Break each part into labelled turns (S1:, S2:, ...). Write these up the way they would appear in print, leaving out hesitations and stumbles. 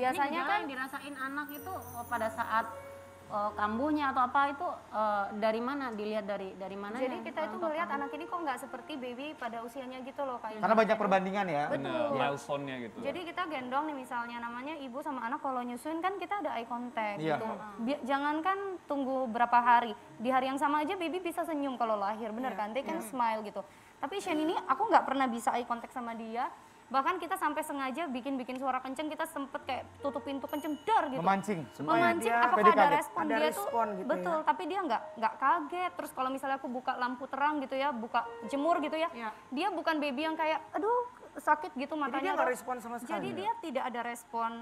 S1: Biasanya
S2: gejala
S1: kan
S2: yang dirasain anak itu pada saat kambuhnya atau apa itu dari mana? Dilihat dari mana?
S1: jadi kita itu melihat anak ini kok nggak seperti baby pada usianya gitu loh kayak.
S3: Karena banyak perbandingan ya.
S1: Betul.
S4: Milestone-nya gitu.
S1: Jadi kita gendong nih misalnya namanya ibu sama anak kalau nyusuin kan kita ada eye contact
S3: Iya.
S1: gitu. Jangankan tunggu berapa hari, di hari yang sama aja baby bisa senyum kalau lahir, bener kan? They can smile gitu. Tapi Shane ini aku nggak pernah bisa eye contact sama dia. Bahkan kita sampai sengaja bikin suara kenceng, kita sempet kayak tutup pintu kenceng dar gitu.
S3: Memancing.
S1: Memancing
S5: dia
S1: apakah
S3: PDKT.
S1: ada respon
S5: Ada
S1: dia
S5: respon
S1: tuh
S5: gitu
S1: betul,
S5: ya.
S1: tapi dia nggak kaget. Terus kalau misalnya aku buka lampu terang gitu ya, buka jemur gitu ya,
S2: Iya.
S1: dia bukan baby yang kayak aduh sakit gitu
S5: Jadi dia
S1: matanya.
S5: nggak
S1: atau-
S5: respon sama sekali.
S1: Jadi dia tidak ada respon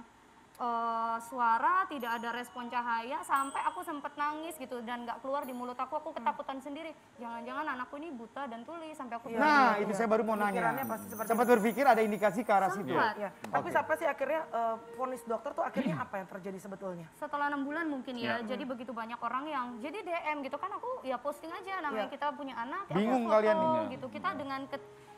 S1: suara, tidak ada respon cahaya, sampai aku sempet nangis gitu dan nggak keluar di mulut aku ketakutan sendiri. Jangan-jangan anakku ini buta dan tuli sampai aku
S3: Nah,
S1: bilang,
S3: itu saya baru mau nanya.
S5: Pikirannya pasti seperti
S3: Sempat berpikir ada indikasi ke arah situ.
S1: Sempat.
S5: Ya. Tapi siapa sih akhirnya vonis dokter tuh akhirnya apa yang terjadi sebetulnya?
S1: setelah 6 bulan mungkin ya, jadi begitu banyak orang yang jadi DM gitu kan, aku ya posting aja namanya kita punya anak, ya
S3: Bingung
S1: aku foto
S3: kalian ini.
S1: gitu. Kita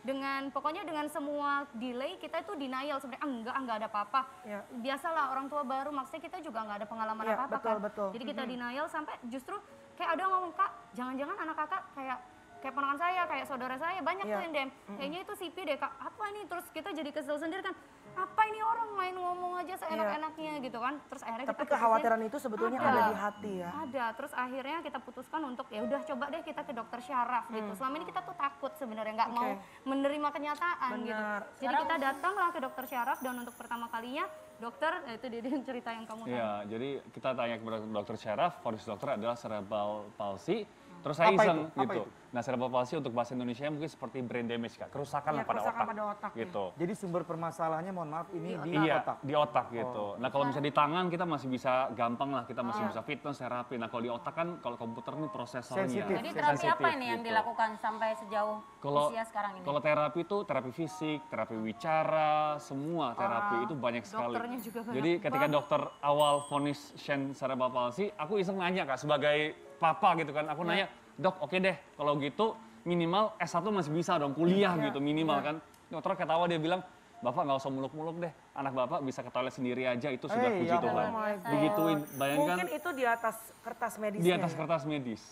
S1: dengan pokoknya dengan semua delay kita itu denial sebenarnya, enggak ada apa-apa.
S5: Ya.
S1: Biasalah orang tua baru, maksudnya kita juga nggak ada pengalaman
S5: Ya,
S1: apa-apa
S5: betul,
S1: kan.
S5: betul.
S1: Jadi kita denial sampai justru kayak ada yang ngomong, "Kak, jangan-jangan anak kakak kayak ponakan saya, kayak saudara saya." Banyak tuh yang DM, kayaknya itu CP deh Kak, apa ini? Terus kita jadi kesel sendiri kan, apa ini orang main ngomong aja seenak-enaknya gitu kan. Terus akhirnya
S5: Tapi
S1: kita
S5: kekhawatiran itu sebetulnya ada di hati ya.
S1: ada, terus akhirnya kita putuskan untuk ya udah coba deh kita ke dokter syaraf gitu. Selama ini kita tuh takut sebenarnya nggak mau menerima kenyataan gitu.
S5: Benar.
S1: Jadi kita datanglah ke dokter syaraf dan untuk pertama kalinya dokter itu dia yang cerita yang kamu tanya.
S4: Iya, jadi kita tanya kepada dokter syaraf, vonis dokter adalah cerebral palsy. Terus saya
S3: Apa
S4: iseng
S3: itu? Apa
S4: gitu.
S3: itu?
S4: Nah, cerebral palsy untuk bahasa Indonesia mungkin seperti brain damage, Kak. Kerusakan
S5: Iya,
S4: pada
S5: kerusakan
S4: otak.
S5: pada otak, ya.
S4: Gitu.
S3: Jadi sumber permasalahannya mohon maaf ini di
S4: Iya,
S3: otak.
S4: di otak gitu. Nah, kalau misalnya di tangan kita masih bisa gampang lah, kita masih bisa fitness, terapi. Nah, kalau di otak kan, kalau komputer nih prosesornya.
S3: Sensitif.
S2: Jadi terapi apa
S4: sensitif
S2: ini yang
S4: gitu.
S2: dilakukan sampai sejauh
S4: Kalau
S2: usia sekarang ini?
S4: Kalau terapi itu terapi fisik, terapi wicara, semua terapi itu banyak sekali.
S1: dokternya juga banyak
S4: Jadi ketika dokter awal vonis Shane cerebral palsy, aku iseng nanya Kak sebagai papa gitu kan, aku nanya, "Dok, oke deh kalau gitu minimal S1 masih bisa dong kuliah gitu minimal kan." Dokter ketawa dia bilang, "Bapak nggak usah muluk-muluk deh, anak Bapak bisa ke toilet sendiri aja itu sudah
S3: Hey,
S4: puji
S3: ya
S4: Tuhan."
S5: ampun.
S4: Begituin, bayangkan
S5: Mungkin itu di atas kertas medisnya.
S4: di atas
S5: ya.
S4: kertas medis.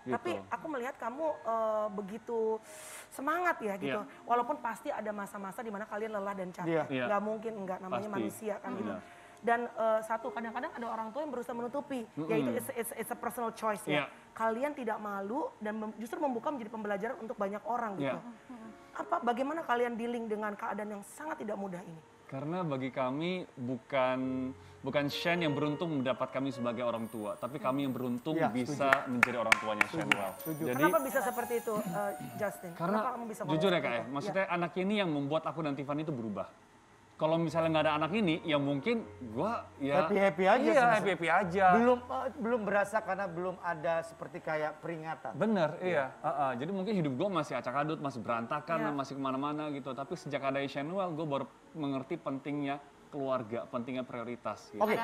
S4: Gitu.
S5: Tapi aku melihat kamu begitu semangat ya gitu.
S4: Iya.
S5: Walaupun pasti ada masa-masa di mana kalian lelah dan capek.
S3: Iya.
S4: Iya.
S5: Nggak mungkin enggak, namanya
S4: Pasti.
S5: manusia kan gitu.
S4: Benar.
S5: Dan satu, kadang-kadang ada orang tua yang berusaha menutupi, yaitu it's a personal choice ya.
S4: Iya.
S5: Kalian tidak malu dan justru membuka menjadi pembelajaran untuk banyak orang gitu.
S4: Iya.
S5: Bagaimana kalian dealing dengan keadaan yang sangat tidak mudah ini?
S4: Karena bagi kami bukan Shane yang beruntung mendapat kami sebagai orang tua, tapi kami yang beruntung
S3: Ya,
S4: bisa menjadi orang tuanya Shane Well. Jadi
S5: Kenapa bisa seperti itu, Justin?
S4: karena
S5: Kenapa kamu bisa
S4: jujur ya
S5: ngomong
S4: Kak ya,
S5: seperti itu?
S4: maksudnya anak ini yang membuat aku dan Tiffany itu berubah. Kalau misalnya nggak ada anak ini, ya mungkin gua ya
S3: Happy-happy aja
S4: Iya,
S3: sebenarnya.
S4: happy-happy aja.
S3: Belum berasa karena belum ada seperti kayak peringatan.
S4: Bener, iya. Jadi mungkin hidup gue masih acak-adut, masih berantakan, masih kemana-mana gitu. Tapi sejak ada Shane Well, gue baru mengerti pentingnya keluarga, pentingnya prioritas. Gitu.
S3: Oke,